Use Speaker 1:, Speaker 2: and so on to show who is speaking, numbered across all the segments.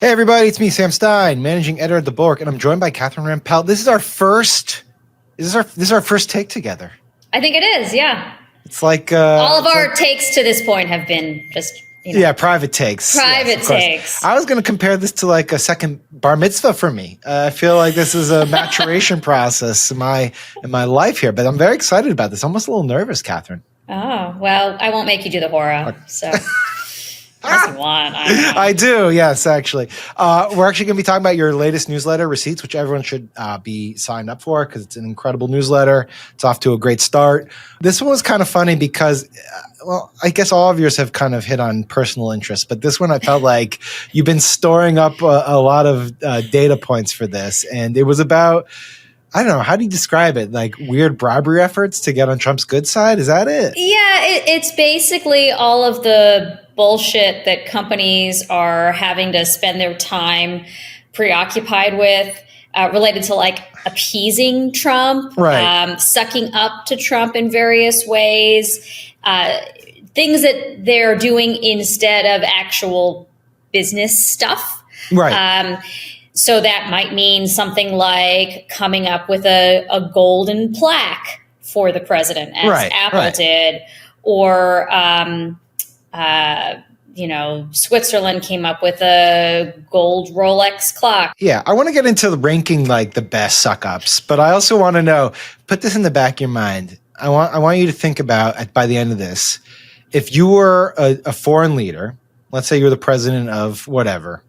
Speaker 1: Hey everybody, it's me, Sam Stein, managing editor at the Bulwark, and I'm joined by Catherine Rampell. This is our first take together.
Speaker 2: I think it is, yeah.
Speaker 1: It's like
Speaker 2: all of our takes to this point have been just
Speaker 1: private takes.
Speaker 2: Private takes.
Speaker 1: I was going to compare this to like a second bar mitzvah for me. I feel like this is a maturation process in my life here, but I'm very excited about this. I'm almost a little nervous, Catherine.
Speaker 2: Oh, well, I won't make you do the horror, so. Unless you want.
Speaker 1: I do, yes, actually. We're actually going to be talking about your latest newsletter, Receipts, which everyone should be signed up for because it's an incredible newsletter. It's off to a great start. This one was kind of funny because, I guess all of yours have kind of hit on personal interests, but this one I felt like you've been storing up a lot of data points for this, and it was about, I don't know, how do you describe it? Like weird bribery efforts to get on Trump's good side? Is that it?
Speaker 2: Yeah, it's basically all of the bullshit that companies are having to spend their time preoccupied with related to like appeasing Trump,
Speaker 1: right.
Speaker 2: Sucking up to Trump in various ways, things that they're doing instead of actual business stuff.
Speaker 1: Right.
Speaker 2: So that might mean something like coming up with a golden plaque for the president, as Apple did, or Switzerland came up with a gold Rolex clock.
Speaker 1: Yeah, I want to get into the ranking like the best suck-ups, but I also want to know, put this in the back of your mind. I want you to think about, by the end of this, if you were a foreign leader, let's say you're the president of whatever,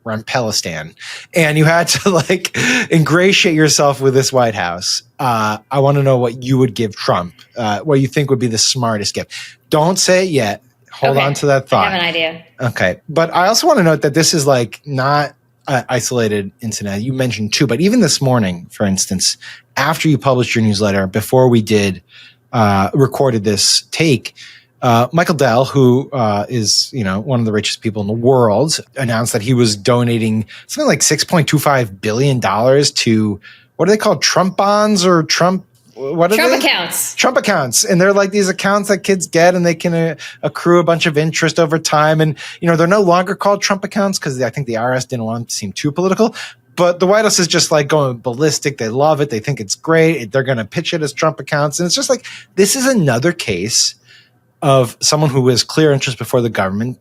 Speaker 1: Rampellistan, and you had to like ingratiate yourself with this White House. I want to know what you would give Trump, what you think would be the smartest gift. Don't say it yet. Hold on to that thought.
Speaker 2: I have an idea.
Speaker 1: Okay. But I also want to note that this is like not an isolated incident. You mentioned two, but even this morning, for instance, after you published your newsletter, before we recorded this take, Michael Dell, who is one of the richest people in the world, announced that he was donating something like $6.25 billion to, what are they called? Trump bonds or Trump
Speaker 2: accounts.
Speaker 1: Trump accounts. And they're like these accounts that kids get and they can accrue a bunch of interest over time. And, they're no longer called Trump accounts because I think the IRS didn't want them to seem too political. But the White House is just like going ballistic. They love it. They think it's great. They're going to pitch it as Trump accounts. And it's just like, this is another case of someone who has clear interest before the government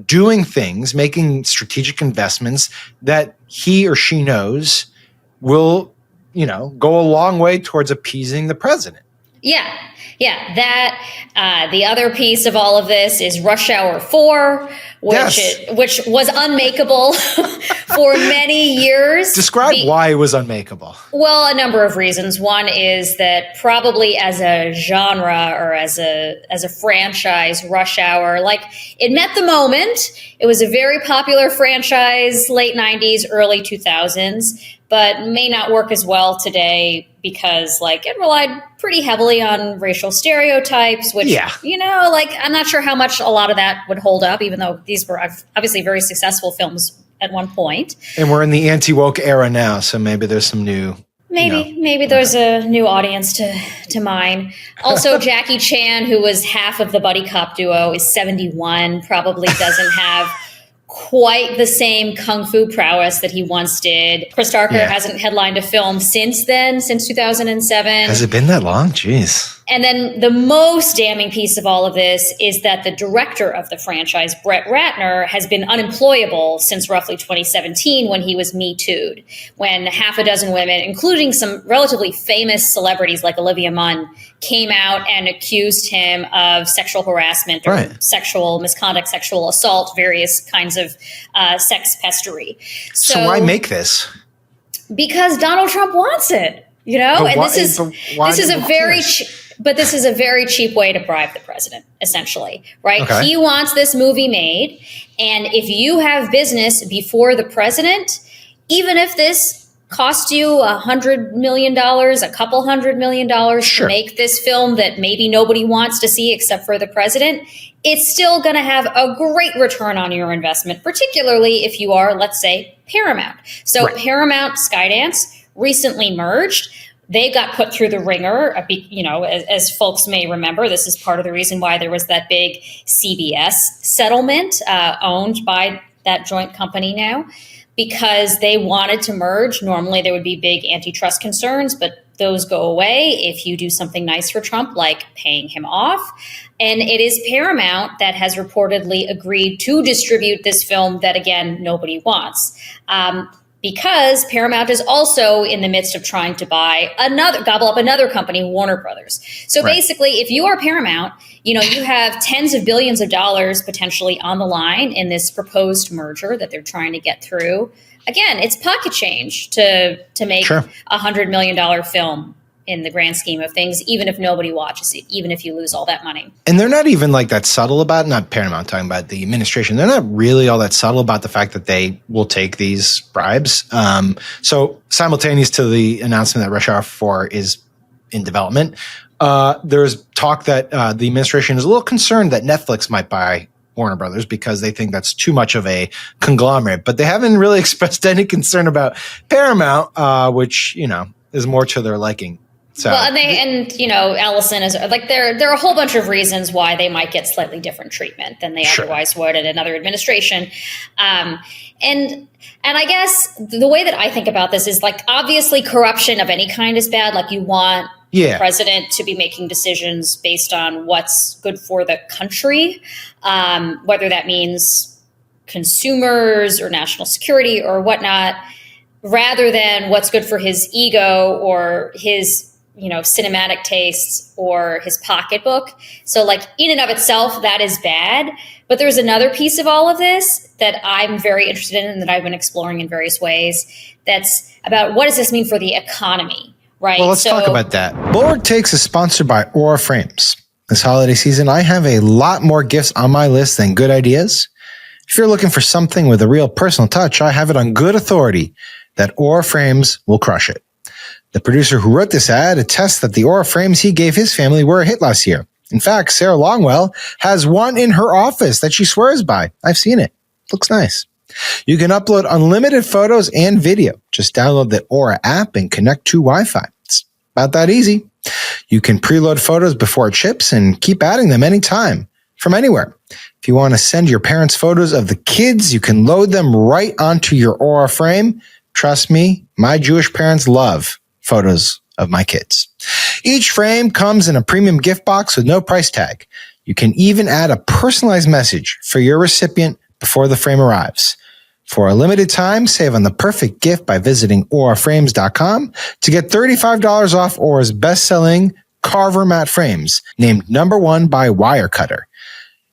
Speaker 1: doing things, making strategic investments that he or she knows will go a long way towards appeasing the president.
Speaker 2: Yeah. The other piece of all of this is Rush Hour 4, which was unmakeable for many years.
Speaker 1: Describe why it was unmakeable.
Speaker 2: Well, a number of reasons. One is that probably as a genre or as a franchise, Rush Hour, like it met the moment. It was a very popular franchise, late 90s, early 2000s. But may not work as well today because it relied pretty heavily on racial stereotypes, which, I'm not sure how much a lot of that would hold up, even though these were obviously very successful films at one point.
Speaker 1: And we're in the anti-woke era now, so maybe there's some new...
Speaker 2: Maybe there's a new audience to mine. Also, Jackie Chan, who was half of the buddy cop duo, is 71, probably doesn't have quite the same kung fu prowess that he once did. Chris Darker hasn't headlined a film since 2007.
Speaker 1: Has it been that long? Jeez.
Speaker 2: And then the most damning piece of all of this is that the director of the franchise, Brett Ratner, has been unemployable since roughly 2017 when he was Me Too'd, when half a dozen women, including some relatively famous celebrities like Olivia Munn, came out and accused him of sexual harassment or sexual misconduct, sexual assault, various kinds of sex pestery.
Speaker 1: So why make this?
Speaker 2: Because Donald Trump wants it, and this is a very cheap way to bribe the president, essentially, right? Okay. He wants this movie made, and if you have business before the president, even if this cost you $100 million, a couple $100 million to make this film that maybe nobody wants to see except for the president, it's still going to have a great return on your investment, particularly if you are, let's say, Paramount. So Paramount Skydance recently merged. They got put through the ringer, as folks may remember. This is part of the reason why there was that big CBS settlement owned by that joint company now because they wanted to merge. Normally there would be big antitrust concerns, but those go away if you do something nice for Trump, like paying him off. And it is Paramount that has reportedly agreed to distribute this film that, again, nobody wants. Because Paramount is also in the midst of trying to gobble up another company, Warner Brothers. So basically, if you are Paramount, you have tens of billions of dollars potentially on the line in this proposed merger that they're trying to get through. Again, it's pocket change to make $100 million film in the grand scheme of things, even if nobody watches it, even if you lose all that money.
Speaker 1: And they're not even like that subtle about, not Paramount, talking about the administration. They're not really all that subtle about the fact that they will take these bribes. So simultaneous to the announcement that Rush Hour 4 is in development, there's talk that the administration is a little concerned that Netflix might buy Warner Brothers because they think that's too much of a conglomerate. But they haven't really expressed any concern about Paramount, which, is more to their liking. So,
Speaker 2: well, Allison is like there are a whole bunch of reasons why they might get slightly different treatment than they otherwise would in another administration. And I guess the way that I think about this is like, obviously corruption of any kind is bad. Like you want the president to be making decisions based on what's good for the country, whether that means consumers or national security or whatnot, rather than what's good for his ego or his cinematic tastes or his pocketbook. So like in and of itself, that is bad. But there's another piece of all of this that I'm very interested in and that I've been exploring in various ways. That's about what does this mean for the economy, right?
Speaker 1: Well, let's talk about that. Bulwark Takes is sponsored by Aura Frames. This holiday season, I have a lot more gifts on my list than good ideas. If you're looking for something with a real personal touch, I have it on good authority that Aura Frames will crush it. The producer who wrote this ad attests that the Aura frames he gave his family were a hit last year. In fact, Sarah Longwell has one in her office that she swears by. I've seen it. Looks nice. You can upload unlimited photos and video. Just download the Aura app and connect to Wi-Fi. It's about that easy. You can preload photos before it ships and keep adding them anytime from anywhere. If you want to send your parents photos of the kids, you can load them right onto your Aura frame. Trust me, my Jewish parents love photos of my kids. Each frame comes in a premium gift box with no price tag. You can even add a personalized message for your recipient before the frame arrives. For a limited time, save on the perfect gift by visiting auraframes.com to get $35 off Aura's best-selling Carver matte frames, named #1 by Wirecutter.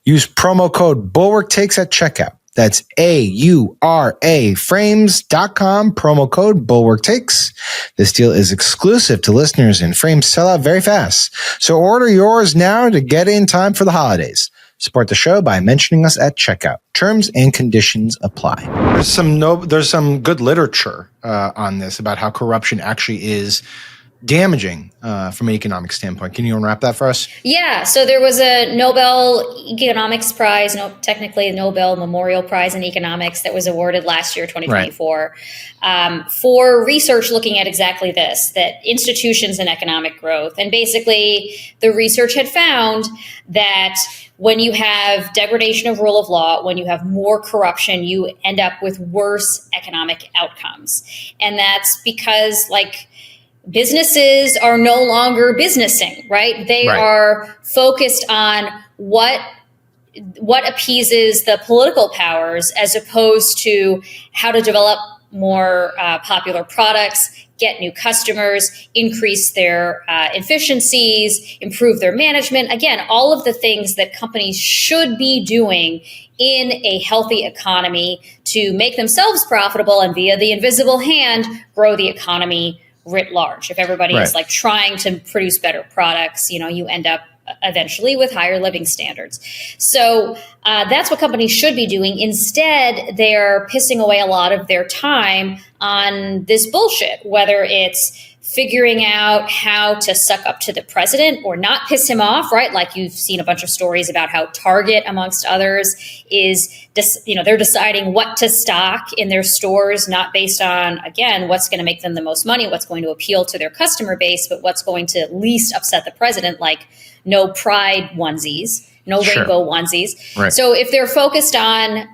Speaker 1: Use promo code BulwarkTakes at checkout. That's AURA frames.com, promo code BulwarkTakes. This deal is exclusive to listeners and frames sell out very fast. So order yours now to get in time for the holidays. Support the show by mentioning us at checkout. Terms and conditions apply. There's some good literature on this about how corruption actually is damaging from an economic standpoint. Can you unwrap that for us?
Speaker 2: Yeah. So there was a Nobel Economics Prize, technically a Nobel Memorial Prize in Economics that was awarded last year, 2024, for research looking at exactly this, that institutions and economic growth. And basically the research had found that when you have degradation of rule of law, when you have more corruption, you end up with worse economic outcomes. And that's because businesses are no longer businessing, right? They are focused on what appeases the political powers as opposed to how to develop more popular products, get new customers, increase their efficiencies, improve their management. Again, all of the things that companies should be doing in a healthy economy to make themselves profitable and via the invisible hand, grow the economy writ large. If everybody is trying to produce better products, you end up eventually with higher living standards. So that's what companies should be doing. Instead, they're pissing away a lot of their time on this bullshit, whether it's figuring out how to suck up to the president or not piss him off, right? Like you've seen a bunch of stories about how Target, amongst others, is they're deciding what to stock in their stores, not based on, again, what's going to make them the most money, what's going to appeal to their customer base, but what's going to least upset the president, like no pride onesies, no rainbow onesies. Right. So if they're focused on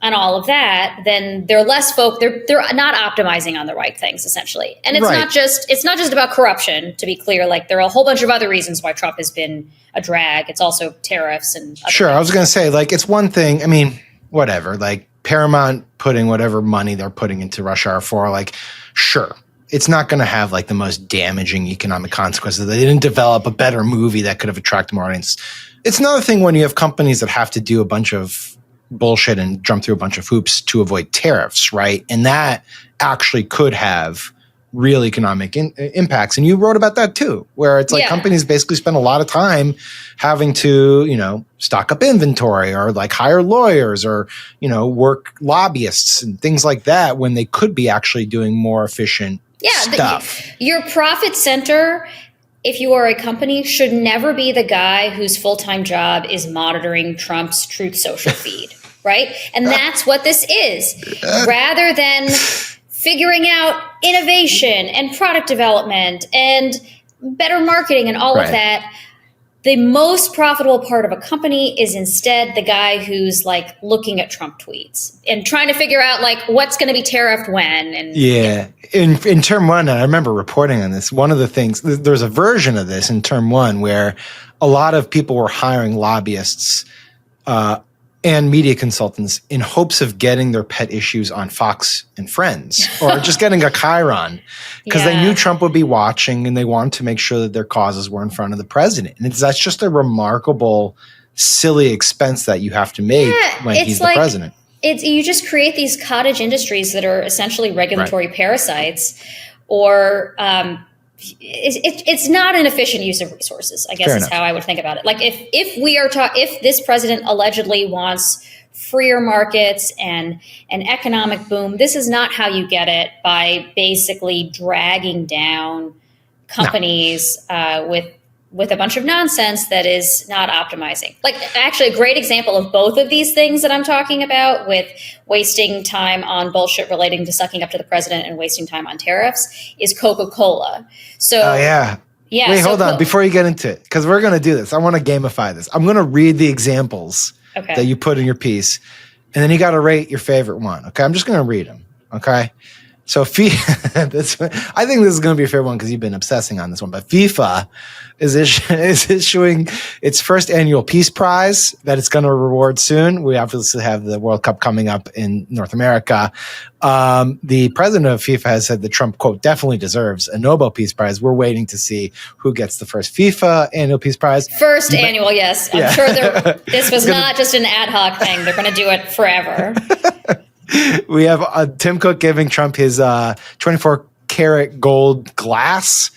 Speaker 2: on all of that, then they're less they're not optimizing on the right things, essentially. And it's not just about corruption, to be clear. Like, there are a whole bunch of other reasons why Trump has been a drag. It's also tariffs and other things.
Speaker 1: I was going to say, like, it's one thing. I mean, whatever, like Paramount putting whatever money they're putting into Rush Hour 4, like, sure, it's not going to have like the most damaging economic consequences. They didn't develop a better movie that could have attracted more audience. It's another thing when you have companies that have to do a bunch of bullshit and jump through a bunch of hoops to avoid tariffs, right? And that actually could have real economic impacts. And you wrote about that too, where it's like companies basically spend a lot of time having to, you know, stock up inventory or like hire lawyers or, you know, work lobbyists and things like that when they could be actually doing more efficient stuff.
Speaker 2: Your profit center, if you are a company, should never be the guy whose full-time job is monitoring Trump's Truth Social feed, right? And that's what this is. Rather than figuring out innovation and product development and better marketing and all of that, the most profitable part of a company is instead the guy who's like looking at Trump tweets and trying to figure out like what's going to be tariffed when. And
Speaker 1: in term one, I remember reporting on this. One of the things, there's a version of this in term one where a lot of people were hiring lobbyists and media consultants in hopes of getting their pet issues on Fox and Friends or just getting a chyron because they knew Trump would be watching and they wanted to make sure that their causes were in front of the president. And that's just a remarkable, silly expense that you have to make when he's the president.
Speaker 2: You just create these cottage industries that are essentially regulatory parasites, or it's not an efficient use of resources, I guess is how I would think about it. Like if this president allegedly wants freer markets and an economic boom, this is not how you get it by basically dragging down companies with a bunch of nonsense that is not optimizing. Like, actually, a great example of both of these things that I'm talking about, with wasting time on bullshit relating to sucking up to the president and wasting time on tariffs, is Coca-Cola. So,
Speaker 1: wait, hold on. Before you get into it, because we're going to do this. I want to gamify this. I'm going to read the examples that you put in your piece, and then you got to rate your favorite one. Okay, I'm just going to read them. Okay. So I think this is going to be your favorite one because you've been obsessing on this one. But FIFA is issuing its first annual Peace Prize that it's going to reward soon. We obviously have the World Cup coming up in North America. The president of FIFA has said that Trump, quote, definitely deserves a Nobel Peace Prize. We're waiting to see who gets the first FIFA annual Peace Prize.
Speaker 2: First annual, yes. I'm sure this was not just an ad hoc thing. They're going to do it forever.
Speaker 1: We have Tim Cook giving Trump his 24-karat gold glass,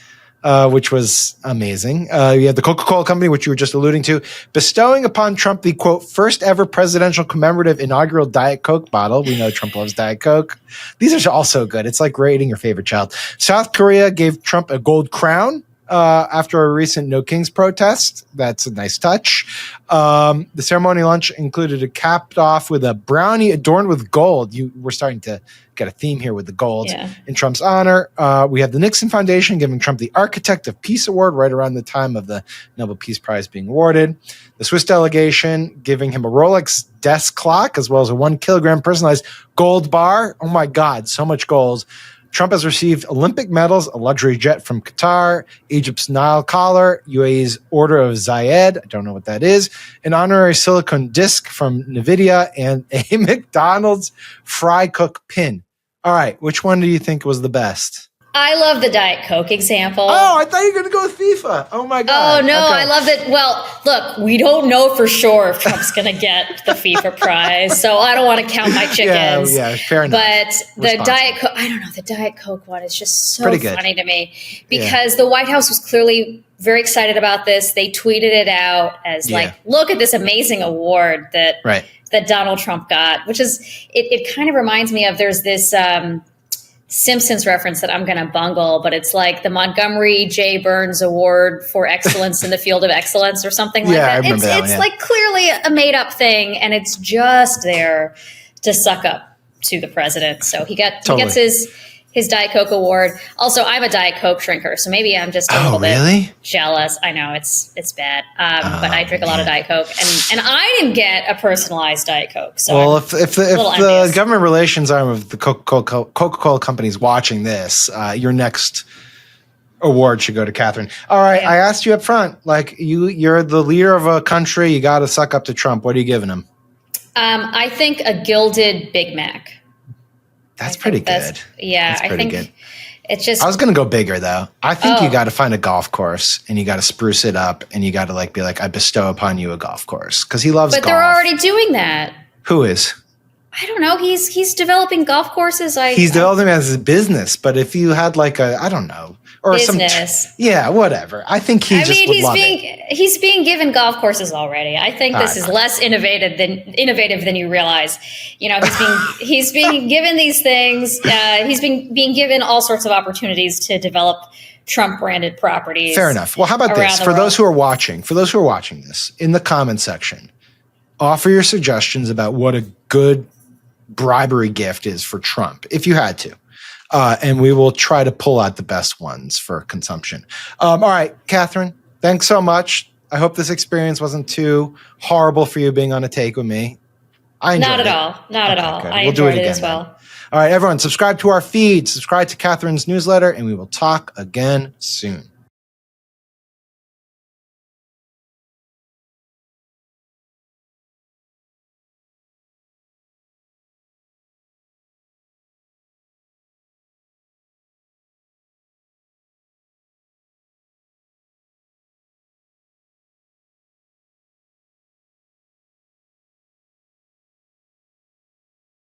Speaker 1: which was amazing. You have the Coca-Cola Company, which you were just alluding to, bestowing upon Trump the, quote, first ever presidential commemorative inaugural Diet Coke bottle. We know Trump loves Diet Coke. These are also good. It's like rating your favorite child. South Korea gave Trump a gold crown after a recent No Kings protest. That's a nice touch. The ceremony lunch included capped off with a brownie adorned with gold. We're starting to get a theme here with the gold in Trump's honor. We have the Nixon Foundation giving Trump the Architect of Peace Award right around the time of the Nobel Peace Prize being awarded. The Swiss delegation giving him a Rolex desk clock as well as a 1 kilogram personalized gold bar. Oh my God, so much gold. Trump has received Olympic medals, a luxury jet from Qatar, Egypt's Nile collar, UAE's Order of Zayed, I don't know what that is, an honorary silicone disc from NVIDIA, and a McDonald's fry cook pin. All right, which one do you think was the best?
Speaker 2: I love the Diet Coke example.
Speaker 1: Oh, I thought you were going to go with FIFA. Oh, my God.
Speaker 2: Oh, no, okay. I love that. Well, look, we don't know for sure if Trump's going to get the FIFA prize, so I don't want to count my chickens.
Speaker 1: Yeah, fair enough.
Speaker 2: But the Diet Coke, I don't know, the Diet Coke one is just so funny to me because the White House was clearly very excited about this. They tweeted it out as like, look at this amazing award that Donald Trump got, which is, it kind of reminds me of, there's this Simpsons reference that I'm going to bungle, but it's like the Montgomery J. Burns Award for Excellence in the Field of Excellence or something like that.
Speaker 1: I remember that
Speaker 2: it's like clearly a made up thing, and it's just there to suck up to the president. So he gets his Diet Coke award. Also, I'm a Diet Coke drinker, so maybe I'm just a little bit jealous. I know it's bad, but I drink a lot of Diet Coke, and I didn't get a personalized Diet Coke. So
Speaker 1: well, if the government relations arm of the Coca-Cola company is watching this, your next award should go to Catherine. All right, I asked you up front, like you're the leader of a country, you got to suck up to Trump. What are you giving him?
Speaker 2: I think a gilded Big Mac.
Speaker 1: That's pretty good.
Speaker 2: Yeah,
Speaker 1: I think good.
Speaker 2: It's just.
Speaker 1: I was going to go bigger though. I think you got to find a golf course and you got to spruce it up and you got to be like, I bestow upon you a golf course because he loves golf.
Speaker 2: But they're already doing that.
Speaker 1: Who is?
Speaker 2: I don't know. He's developing golf courses.
Speaker 1: He's developing it as a business. But if you had like I don't know. Or
Speaker 2: business.
Speaker 1: Whatever. I think he's
Speaker 2: being given golf courses already. I think this is less innovative than you realize. You know, he's being given these things. He's being given all sorts of opportunities to develop Trump branded properties.
Speaker 1: Fair enough. Well, how about this? For those who are watching this in the comment section, offer your suggestions about what a good bribery gift is for Trump, if you had to. And we will try to pull out the best ones for consumption. All right, Catherine, thanks so much. I hope this experience wasn't too horrible for you being on a take with me. I enjoyed it.
Speaker 2: Not at all.
Speaker 1: Good.
Speaker 2: I
Speaker 1: we'll do it
Speaker 2: enjoyed
Speaker 1: again
Speaker 2: as well.
Speaker 1: Then. All right, everyone, subscribe to our feed, subscribe to Catherine's newsletter, and we will talk again soon.